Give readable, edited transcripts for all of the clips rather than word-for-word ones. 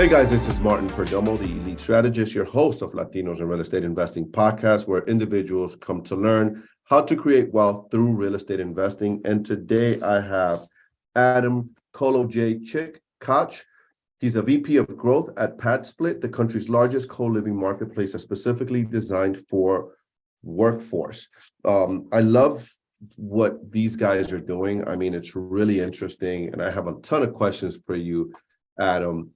Hey guys, this is Martin Perdomo, the Elite Strategist, your host of Latinos in Real Estate Investing podcast, where individuals come to learn how to create wealth through real estate investing. And today I have Adam KOLOJEJCHICK-KOTCH'S. He's a VP of Growth at PadSplit, the country's largest co-living marketplace that's specifically designed for workforce. I love what these guys are doing. I mean, it's really interesting, and I have a ton of questions for you, Adam.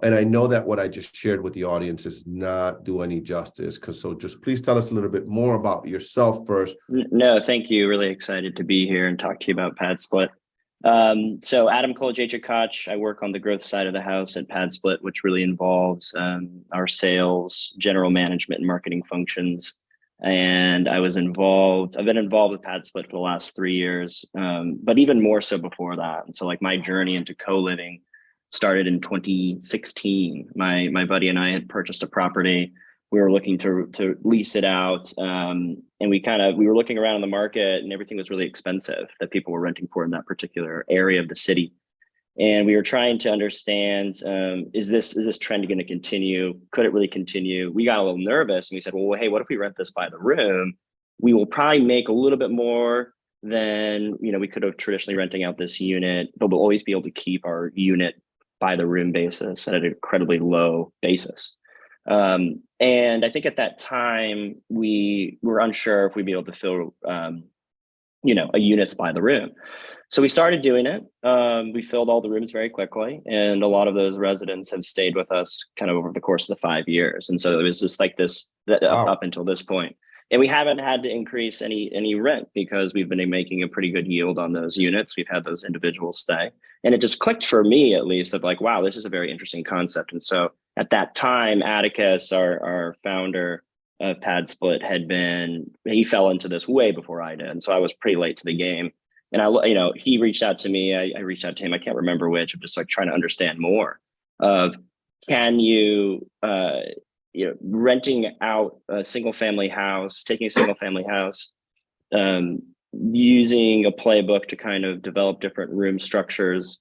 And I know that what I just shared with the audience is not do any justice, so just please tell us a little bit more about yourself first. No, thank you. Really excited to be here and talk to you about PadSplit. So Adam KOLOJEJCHICK-KOTCH'S, I work on the growth side of the house at PadSplit, which really involves our sales, general management, and marketing functions. And I've been involved with PadSplit for the last 3 years, but even more so before that. And so like my journey into co-living started in 2016. My buddy and I had purchased a property. We were looking to lease it out, and we were looking around in the market, and everything was really expensive that people were renting for in that particular area of the city. And we were trying to understand, is this trend going to continue? Could it really continue? We got a little nervous, and we said, well, hey, what if we rent this by the room? We will probably make a little bit more than we could have traditionally renting out this unit, but we'll always be able to keep our unit by the room basis at an incredibly low basis. And I think at that time, we were unsure if we'd be able to fill, a units by the room. So we started doing it. We filled all the rooms very quickly. And a lot of those residents have stayed with us kind of over the course of the 5 years. And so it was just like this up until this point. And we haven't had to increase any rent because we've been making a pretty good yield on those units. We've had those individuals stay. And it just clicked for me, at least, of like, wow, this is a very interesting concept. And so at that time, Atticus, our founder of PadSplit, he fell into this way before I did. And so I was pretty late to the game. And he reached out to me. I reached out to him. I can't remember which. I'm just like trying to understand more of, can you, renting out a single family house, taking a single family house, using a playbook to kind of develop different room structures,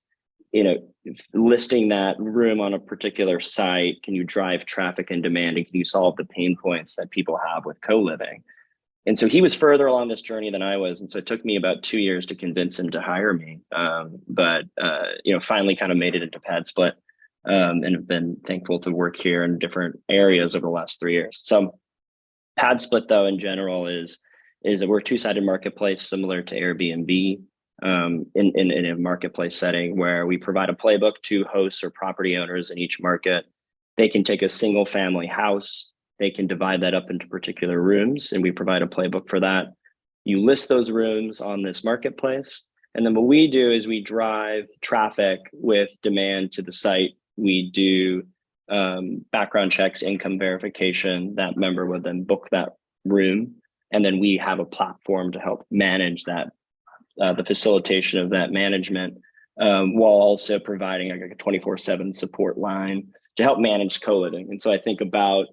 listing that room on a particular site. Can you drive traffic and demand, and can you solve the pain points that people have with co-living? And so he was further along this journey than I was. And so it took me about 2 years to convince him to hire me. But finally kind of made it into PadSplit. And have been thankful to work here in different areas over the last 3 years. So PadSplit, though, in general, is we're a two-sided marketplace similar to Airbnb, in a marketplace setting where we provide a playbook to hosts or property owners in each market. They can take a single family house, they can divide that up into particular rooms, and we provide a playbook for that. You list those rooms on this marketplace, and then what we do is we drive traffic with demand to the site. We do background checks, income verification. That member would then book that room. And then we have a platform to help manage that, the facilitation of that management, while also providing like a 24/7 support line to help manage co-living. And so I think about,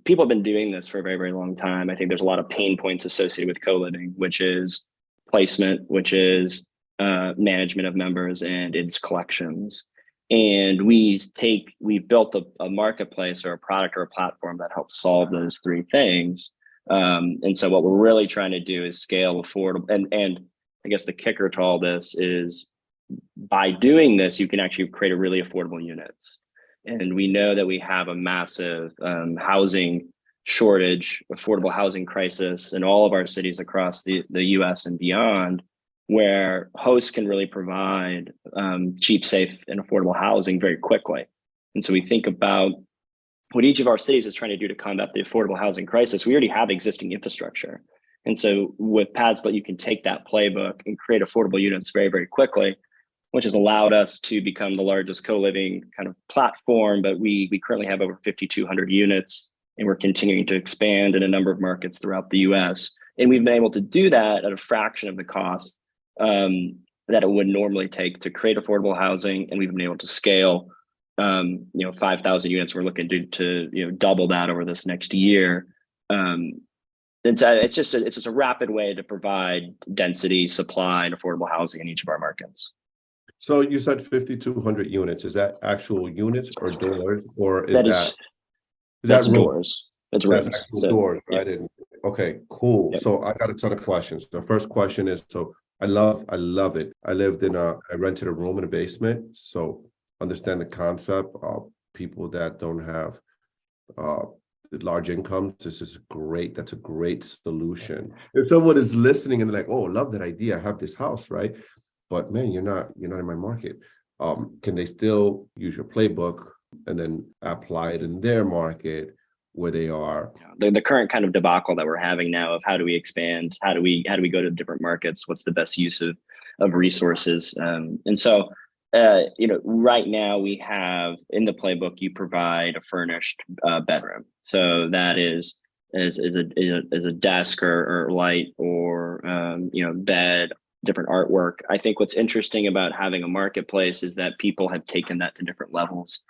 people have been doing this for a very, very long time. I think there's a lot of pain points associated with co-living, which is placement, which is management of members, and its collections. And we built a marketplace or a product or a platform that helps solve those three things. And so what we're really trying to do is scale affordable. And I guess the kicker to all this is, by doing this, you can actually create a really affordable units. And we know that we have a massive housing shortage, affordable housing crisis in all of our cities across the US and beyond, where hosts can really provide cheap, safe, and affordable housing very quickly. And so we think about what each of our cities is trying to do to combat the affordable housing crisis. We already have existing infrastructure. And so with PadSplit, you can take that playbook and create affordable units very, very quickly, which has allowed us to become the largest co-living kind of platform. But we currently have over 5,200 units, and we're continuing to expand in a number of markets throughout the US. And we've been able to do that at a fraction of the cost that it would normally take to create affordable housing. And we've been able to scale, 5,000 units. We're looking to double that over this next year. And so it's just a rapid way to provide density, supply, and affordable housing in each of our markets. So you said 5,200 units. Is that actual units or doors, or is That that is is that that's room? doors. That's That's rooms. actual So doors, yeah. right? And okay, cool. Yep. So I got a ton of questions. The first question is, so I love it. I rented a room in a basement, so understand the concept of people that don't have uh large incomes. This is great. That's a great solution. If someone is listening and they're like, oh, love that idea, I have this house, right? But man, you're not in my market. Can they still use your playbook and then apply it in their market where they are? The current kind of debacle that we're having now of how do we expand, how do we go to different markets, what's the best use of resources, and so right now we have in the playbook you provide a furnished bedroom, so that is a desk or light or bed, different artwork. I think what's interesting about having a marketplace is that people have taken that to different levels.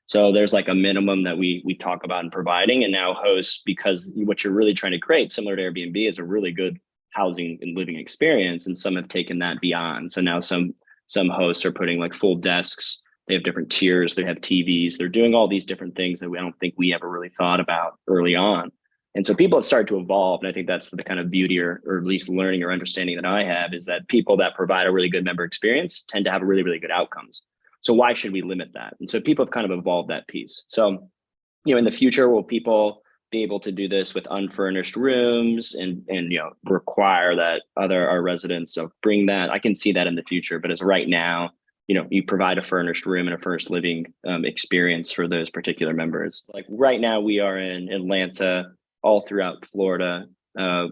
So there's like a minimum that we talk about in providing, and now hosts, because what you're really trying to create, similar to Airbnb, is a really good housing and living experience, and some have taken that beyond. So now some hosts are putting like full desks. They have different tiers. They have TVs. They're doing all these different things that I don't think we ever really thought about early on. And so people have started to evolve, and I think that's the kind of beauty, or at least learning or understanding that I have, is that people that provide a really good member experience tend to have really, really good outcomes. So why should we limit that? And so people have kind of evolved that piece. So, in the future, will people be able to do this with unfurnished rooms and require that our residents bring that? I can see that in the future, but as right now, you provide a furnished room and a furnished living experience for those particular members. Like right now, we are in Atlanta, all throughout Florida,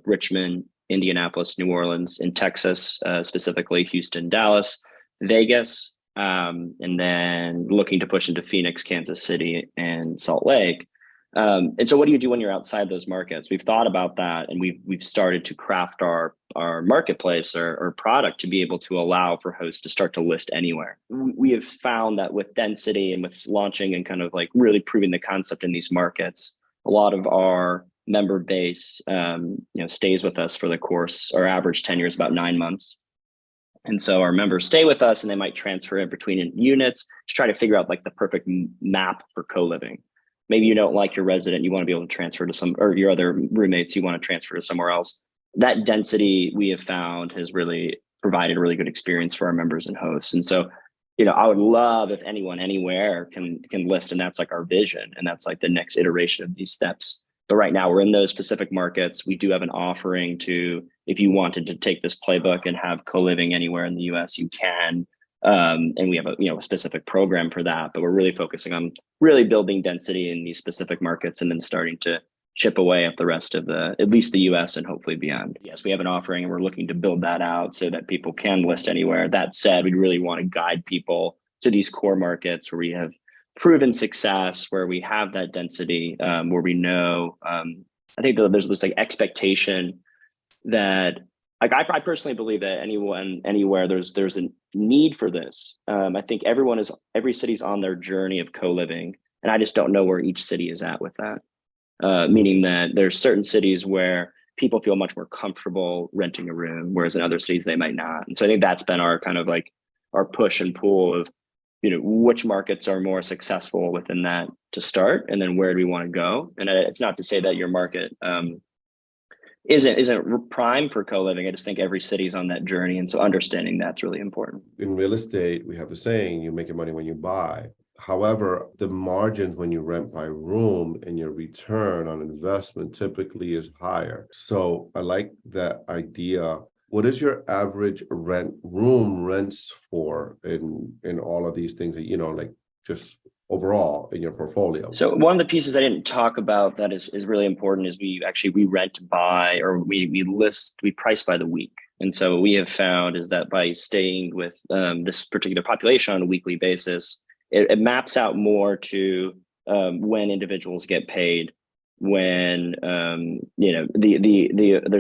Richmond, Indianapolis, New Orleans, in Texas, specifically Houston, Dallas, Vegas, and then looking to push into Phoenix, Kansas City, and Salt Lake. And so what do you do when you're outside those markets? We've thought about that, and we've started to craft our marketplace or product to be able to allow for hosts to start to list anywhere. We have found that with density and with launching and kind of like really proving the concept in these markets, a lot of our member base stays with us for the course. Our average tenure is about 9 months. And so our members stay with us, and they might transfer in between units to try to figure out like the perfect map for co-living. Maybe you don't like your resident, you want to be able to transfer to or your other roommates, you want to transfer to somewhere else. That density, we have found, has really provided a really good experience for our members and hosts. And so, I would love if anyone anywhere can list, and that's like our vision, and that's like the next iteration of these steps. But right now we're in those specific markets. We do have an offering to, if you wanted to take this playbook and have co-living anywhere in the US, you can. And we have a specific program for that, but we're really focusing on really building density in these specific markets and then starting to chip away at the rest of at least the US and hopefully beyond. Yes, we have an offering, and we're looking to build that out so that people can list anywhere. That said, we really want to guide people to these core markets where we have proven success, where we have that density, where we know, I think that there's this like expectation that, like, I personally believe that anyone, anywhere, there's a need for this. I think every city's on their journey of co-living, and I just don't know where each city is at with that. Meaning that there's certain cities where people feel much more comfortable renting a room, whereas in other cities they might not. And so I think that's been our kind of like our push and pull of, which markets are more successful within that to start, and then where do we want to go? And it's not to say that your market isn't prime for co-living. I just think every city's on that journey, and so understanding that's really important. In real estate, we have the saying, you make your money when you buy. However, the margins when you rent by room and your return on investment typically is higher. So I like that idea. What is your average room rents for in all of these things that, like just overall in your portfolio? So one of the pieces I didn't talk about that is really important is we rent by, or we price by the week. And so what we have found is that by staying with this particular population on a weekly basis, it maps out more to when individuals get paid, when there's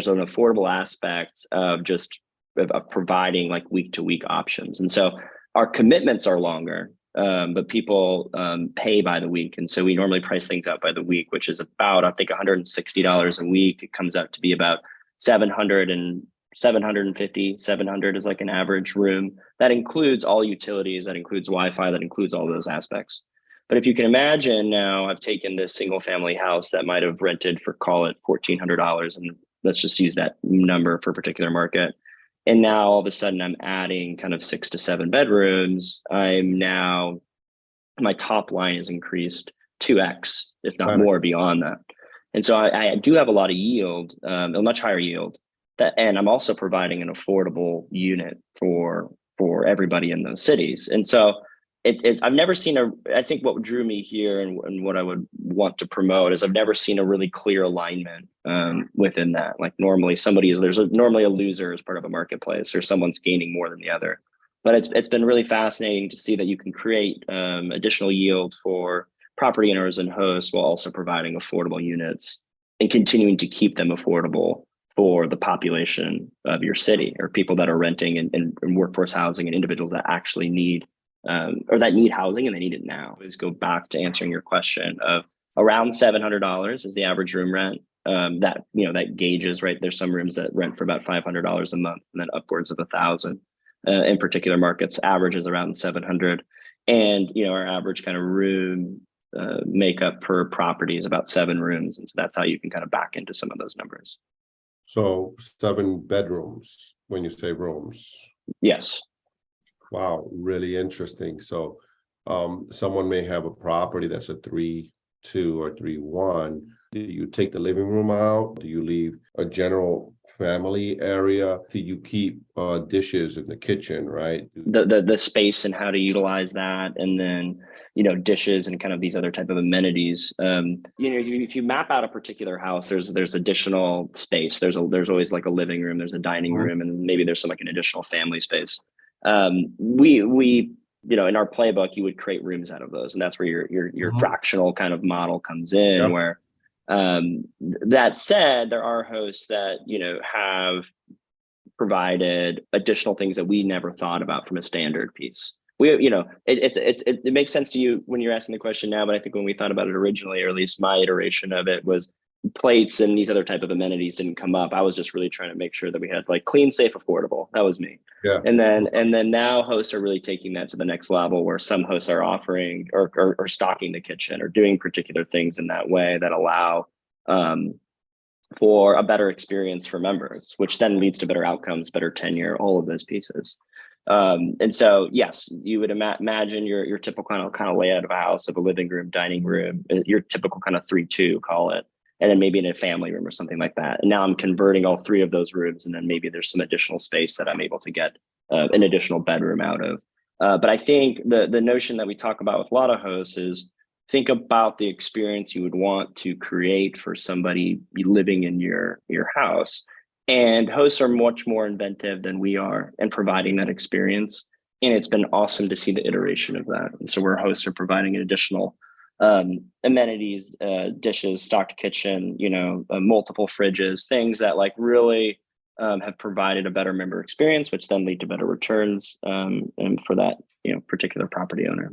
an affordable aspect of just of providing like week to week options. And so our commitments are longer, but people pay by the week. And so we normally price things out by the week, which is about, I think, $160 a week. It comes out to be about $760 750, 700 is like an average room. That includes all utilities, that includes Wi-Fi, that includes all those aspects. But if you can imagine now, I've taken this single family house that might have rented for, call it $1,400, and let's just use that number for a particular market. And now all of a sudden I'm adding kind of 6 to 7 bedrooms. My top line is increased 2x, if not more, beyond that. And so I do have a lot of yield, a much higher yield. And I'm also providing an affordable unit for everybody in those cities. And so I've never seen I think what drew me here and what I would want to promote is I've never seen a really clear alignment within that. Like normally there's normally a loser as part of a marketplace, or someone's gaining more than the other. But it's been really fascinating to see that you can create additional yield for property owners and hosts while also providing affordable units and continuing to keep them affordable for the population of your city, or people that are renting and workforce housing, and individuals that actually need or that need housing and they need it now. Is go back to answering your question of around $700 is the average room rent. That gauges, right? There's some rooms that rent for about $500 a month, and then upwards of $1,000. In particular markets, average is around 700, and our average kind of room makeup per property is about 7 rooms, and so that's how you can kind of back into some of those numbers. So 7 bedrooms when you say rooms. Yes. Wow, really interesting. So someone may have a property that's a 3-2 or 3-1. Do you take the living room out? Do you leave a general family area? Do you keep dishes in the kitchen, right? The space and how to utilize that, and then dishes and kind of these other type of amenities. If you map out a particular house, there's additional space. There's always like a living room, there's a dining room, and maybe there's some like an additional family space. We in our playbook, you would create rooms out of those, and that's where your fractional kind of model comes in. Yep. Where that said, there are hosts that have provided additional things that we never thought about from a standard piece. It makes sense to you when you're asking the question now, but I think when we thought about it originally, or at least my iteration of it, was plates and these other type of amenities didn't come up. I was just really trying to make sure that we had like clean, safe, affordable. That was me. Yeah. And then now hosts are really taking that to the next level, where some hosts are offering or stocking the kitchen or doing particular things in that way that allow for a better experience for members, which then leads to better outcomes, better tenure, all of those pieces. And so, yes, you would imagine your typical kind of layout of a house, of a living room, dining room, your typical kind of 3-2, call it, and then maybe in a family room or something like that. And now I'm converting all 3 of those rooms, and then maybe there's some additional space that I'm able to get an additional bedroom out of. But I think the notion that we talk about with a lot of hosts is think about the experience you would want to create for somebody living in your house. And hosts are much more inventive than we are in providing that experience. And it's been awesome to see the iteration of that. And so where hosts are providing an additional amenities, dishes, stocked kitchen, multiple fridges, things that like really have provided a better member experience, which then lead to better returns and for that particular property owner.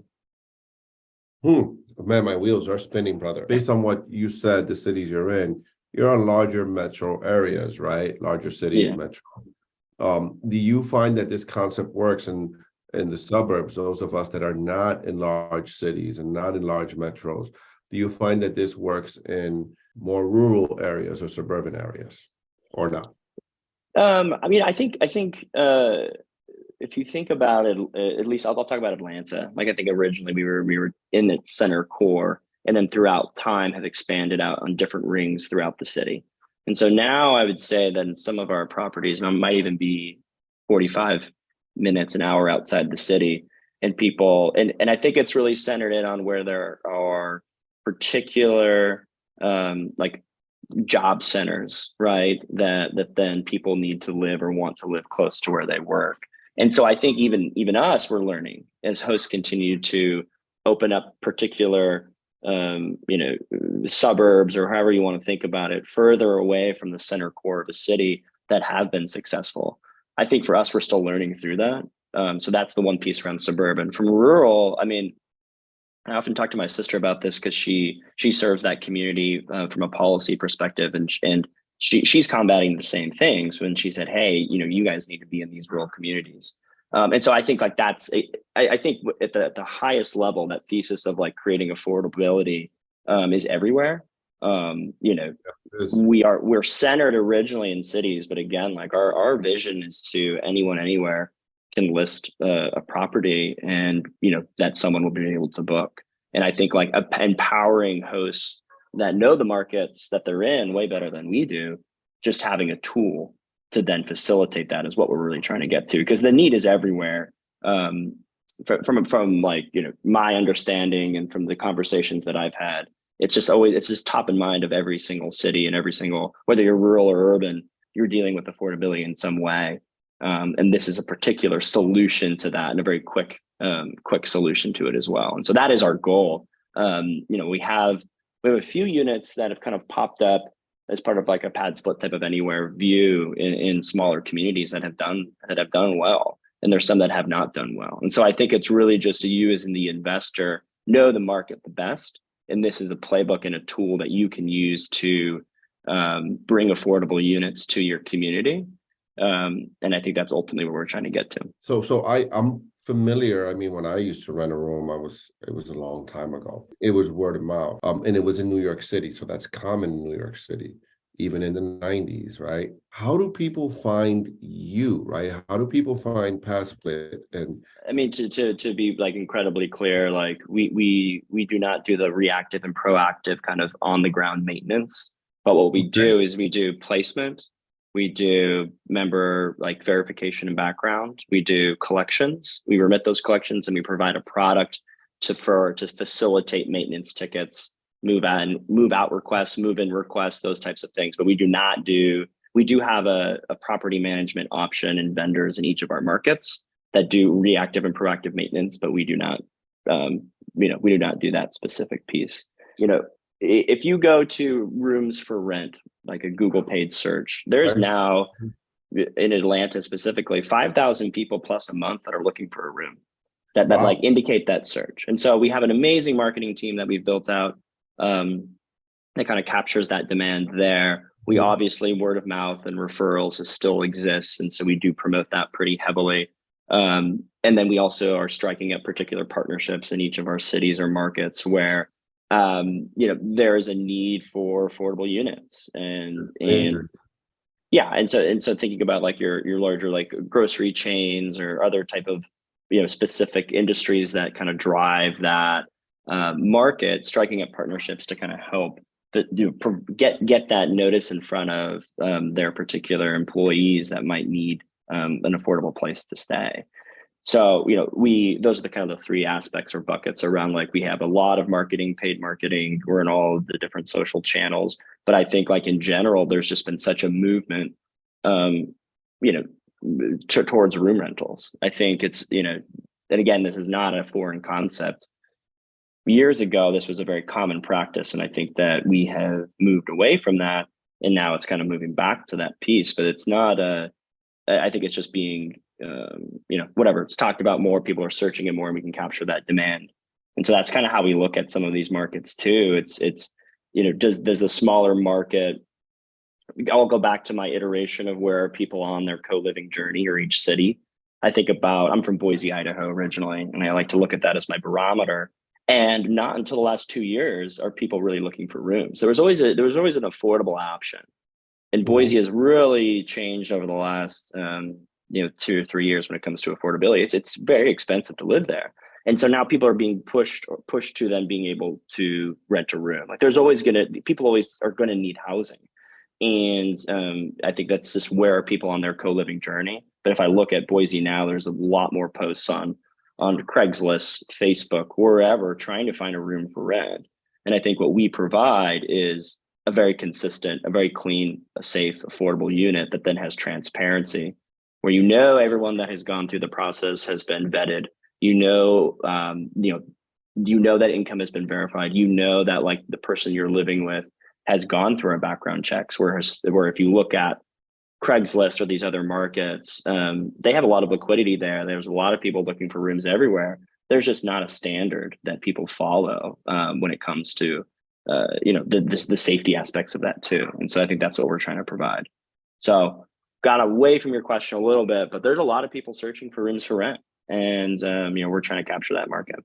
Man, my wheels are spinning, brother. Based on what you said, the cities you're in, you're on larger metro areas, right? Larger cities, yeah. Metro. Do you find that this concept works in the suburbs, those of us that are not in large cities and not in large metros? Do you find that this works in more rural areas or suburban areas, or not? I think if you think about it, at least I'll talk about Atlanta. Like I think originally we were in its center core, and then throughout time have expanded out on different rings throughout the city. And so now I would say that in some of our properties might even be 45 minutes, an hour outside the city, and people, and I think it's really centered in on where there are particular like job centers, right? That then people need to live or want to live close to where they work. And so I think even us, we're learning as hosts continue to open up particular suburbs, or however you want to think about it, further away from the center core of a city that have been successful. I think for us, we're still learning through that. So that's the one piece around suburban. From rural, I often talk to my sister about this because she serves that community from a policy perspective, and she's combating the same things when she said, hey, you guys need to be in these rural communities. And so I think like I think at the highest level, that thesis of like creating affordability is everywhere. Yes, We're centered originally in cities, but again, like our vision is to anyone anywhere can list a property, and that someone will be able to book. And I think like empowering hosts that know the markets that they're in way better than we do, just having a tool to then facilitate that is what we're really trying to get to, because the need is everywhere. From like my understanding and from the conversations that I've had, it's just top in mind of every single city and every single, whether you're rural or urban, you're dealing with affordability in some way. And this is a particular solution to that, and a very quick solution to it as well. And so that is our goal. We have a few units that have kind of popped up as part of like a PadSplit type of anywhere view in smaller communities that have done well. And there's some that have not done well. And so I think it's really just you as in the investor know the market the best. And this is a playbook and a tool that you can use to bring affordable units to your community. And I think that's ultimately what we're trying to get to. So I'm familiar. I mean, when I used to rent a room, it was a long time ago. It was word of mouth. And it was in New York City. So that's common in New York City, even in the 90s, right? How do people find you, right? How do people find PadSplit? And I mean, to be like incredibly clear, like we do not do the reactive and proactive kind of on the ground maintenance. But what we do is we do placement. We do member like verification and background. We do collections. We remit those collections, and we provide a product to facilitate maintenance tickets, move out requests, move in requests, those types of things. But we do have a property management option and vendors in each of our markets that do reactive and proactive maintenance, but we do not do that specific piece. If you go to rooms for rent, like a Google paid search, there's now in Atlanta specifically 5,000 people plus a month that are looking for a room that like indicate that search. And so we have an amazing marketing team that we've built out that kind of captures that demand there. We obviously word of mouth and referrals still exists, and so we do promote that pretty heavily. And then we also are striking up particular partnerships in each of our cities or markets where there is a need for affordable units, and yeah, and so thinking about like your larger like grocery chains or other type of specific industries that kind of drive that market, striking up partnerships to kind of help get that notice in front of their particular employees that might need an affordable place to stay. So, those are the kind of the three aspects or buckets around, like, we have a lot of marketing, paid marketing. We're in all of the different social channels, but I think like in general, there's just been such a movement, towards room rentals. I think it's, and again, this is not a foreign concept. Years ago, this was a very common practice. And I think that we have moved away from that, and now it's kind of moving back to that piece, but it's not I think it's just being, whatever, it's talked about more, people are searching it more, and we can capture that demand. And so that's kind of how we look at some of these markets too. It's does the smaller market, I'll go back to my iteration of where are people on their co-living journey or each city. I'm from Boise, Idaho originally, and I like to look at that as my barometer. And not until the last 2 years are people really looking for rooms. There was always an affordable option. And Boise has really changed over the last 2 or 3 years when it comes to affordability. It's very expensive to live there, and so now people are being pushed to then being able to rent a room. Like people always are gonna need housing, and I think that's just where are people on their co-living journey. But if I look at Boise now, there's a lot more posts on Craigslist, Facebook, wherever, trying to find a room for rent. And I think what we provide is a very consistent, a very clean, a safe, affordable unit that then has transparency, where everyone that has gone through the process has been vetted. That income has been verified. That like the person you're living with has gone through our background checks. Where if you look at Craigslist or these other markets, they have a lot of liquidity there. There's a lot of people looking for rooms everywhere. There's just not a standard that people follow when it comes to the safety aspects of that too. And so I think that's what we're trying to provide. So got away from your question a little bit, but there's a lot of people searching for rooms for rent, and we're trying to capture that market.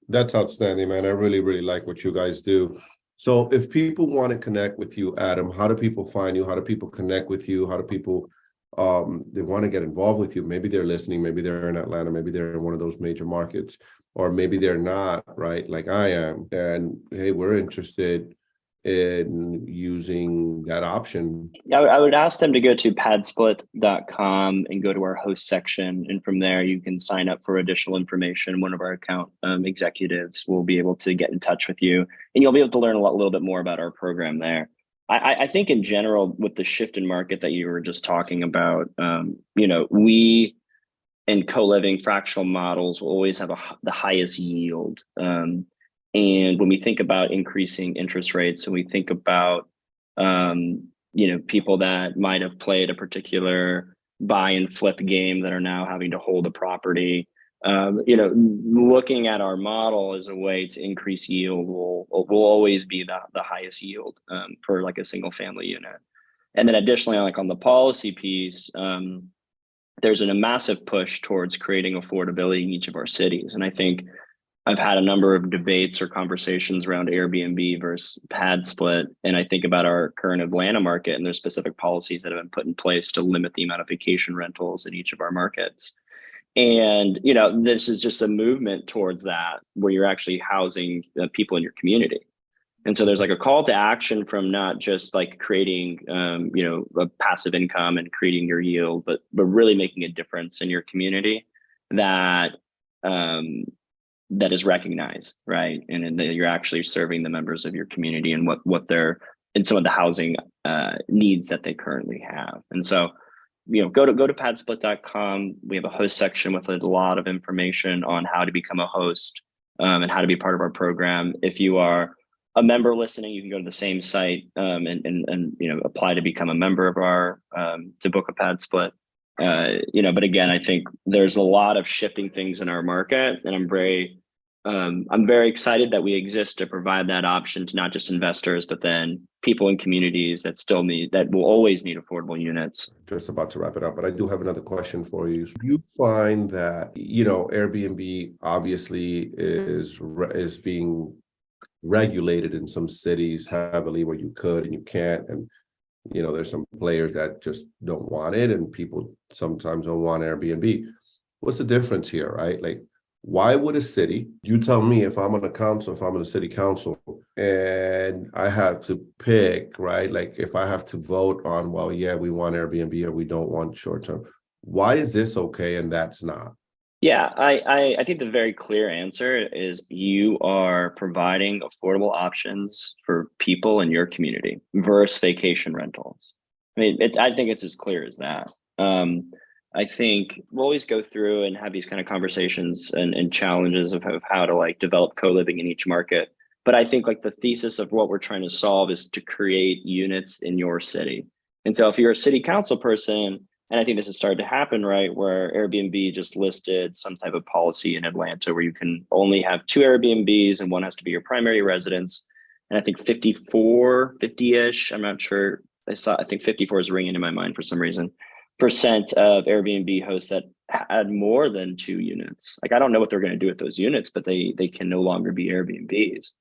That's outstanding, man. I really, really like what you guys do. So if people want to connect with you, Adam, how do people find you? How do people connect with you? How do people they want to get involved with you? Maybe they're listening, maybe they're in Atlanta, maybe they're in one of those major markets, or maybe they're not, right? Like I am. And hey, we're interested in using that option. I would ask them to go to PadSplit.com and go to our host section. And from there, you can sign up for additional information. One of our account executives will be able to get in touch with you, and you'll be able to learn a little bit more about our program there. I think in general, with the shift in market that you were just talking about, we in co-living fractional models will always have the highest yield. And when we think about increasing interest rates, and we think about people that might have played a particular buy and flip game that are now having to hold a property, looking at our model as a way to increase yield will always be the highest yield for like a single family unit. And then additionally, like on the policy piece, there's a massive push towards creating affordability in each of our cities. And I think I've had a number of debates or conversations around Airbnb versus PadSplit. And I think about our current Atlanta market, and there's specific policies that have been put in place to limit the amount of vacation rentals in each of our markets. And, this is just a movement towards that, where you're actually housing people in your community. And so there's like a call to action from not just like creating, a passive income and creating your yield, but really making a difference in your community that is recognized, right? And that you're actually serving the members of your community and what they're in some of the housing needs that they currently have. And so, go to PadSplit.com. We have a host section with a lot of information on how to become a host and how to be part of our program. If you are a member listening, you can go to the same site and apply to become a member of our to book a PadSplit. But again, I think there's a lot of shifting things in our market, and I'm very excited that we exist to provide that option to not just investors, but then people in communities that will always need affordable units. Just about to wrap it up, but I do have another question for you. You find that, Airbnb obviously is being regulated in some cities heavily where you could and you can't. And, there's some players that just don't want it, and people sometimes don't want Airbnb. What's the difference here, right? Like, why would a city, you tell me if I'm on the city council and I have to pick, right? Like if I have to vote on, well, yeah, we want Airbnb or we don't want short term. Why is this okay and that's not? Yeah, I think the very clear answer is you are providing affordable options for people in your community versus vacation rentals. I mean, I think it's as clear as that. I think we'll always go through and have these kind of conversations and challenges of how to like develop co-living in each market. But I think like the thesis of what we're trying to solve is to create units in your city. And so if you're a city council person, and I think this has started to happen, right, where Airbnb just listed some type of policy in Atlanta where you can only have 2 Airbnbs and one has to be your primary residence. And I think 50-ish, I'm not sure. I think 54 is ringing in my mind for some reason, percent of Airbnb hosts that had more than 2 units. Like, I don't know what they're going to do with those units, but they can no longer be Airbnbs.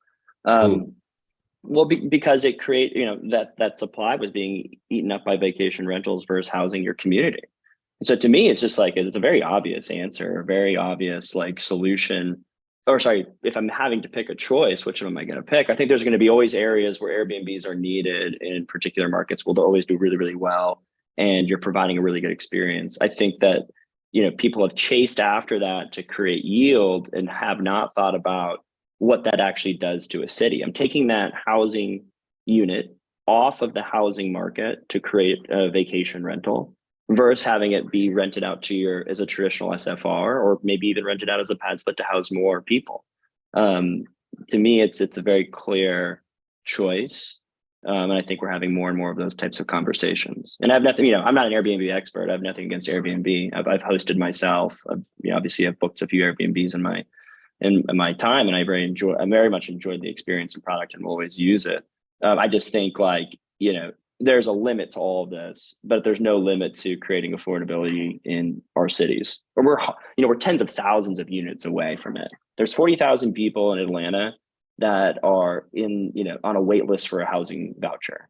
Well, because it that supply was being eaten up by vacation rentals versus housing your community. And so to me, it's just like, it's a very obvious answer, a very obvious like solution. Or sorry, if I'm having to pick a choice, which one am I going to pick? I think there's going to be always areas where Airbnbs are needed in particular markets will always do really, really well. And you're providing a really good experience. I think that, people have chased after that to create yield and have not thought about what that actually does to a city. I'm taking that housing unit off of the housing market to create a vacation rental versus having it be rented out to as a traditional SFR, or maybe even rented out as a PadSplit to house more people. To me, it's a very clear choice. And I think we're having more and more of those types of conversations. And I have nothing, I'm not an Airbnb expert. I have nothing against Airbnb. I've hosted myself. Obviously I've booked a few Airbnbs in my in my time, and I very much enjoyed the experience and product and will always use it. I just think like, there's a limit to all of this, but there's no limit to creating affordability in our cities. Or we're tens of thousands of units away from it. There's 40,000 people in Atlanta that are on a wait list for a housing voucher.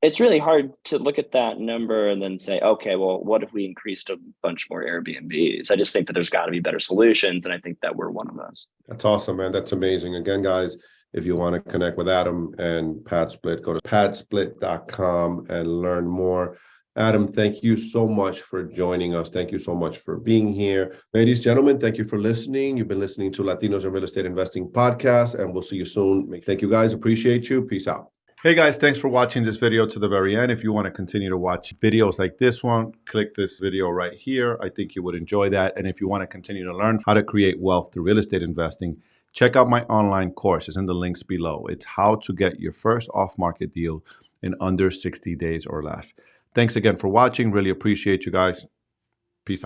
It's really hard to look at that number and then say, okay, well, what if we increased a bunch more Airbnbs? I just think that there's got to be better solutions, and I think that we're one of those. That's awesome, man. That's amazing. Again, guys, if you want to connect with Adam and PadSplit, go to padsplit.com and learn more. Adam, thank you so much for joining us. Thank you so much for being here. Ladies, gentlemen, thank you for listening. You've been listening to Latinos in Real Estate Investing podcast, and we'll see you soon. Thank you, guys. Appreciate you. Peace out. Hey guys, thanks for watching this video to the very end. If you want to continue to watch videos like this one, click this video right here. I think you would enjoy that. And if you want to continue to learn how to create wealth through real estate investing, check out my online course. It's in the links below. It's how to get your first off-market deal in under 60 days or less. Thanks again for watching. Really appreciate you guys. Peace out.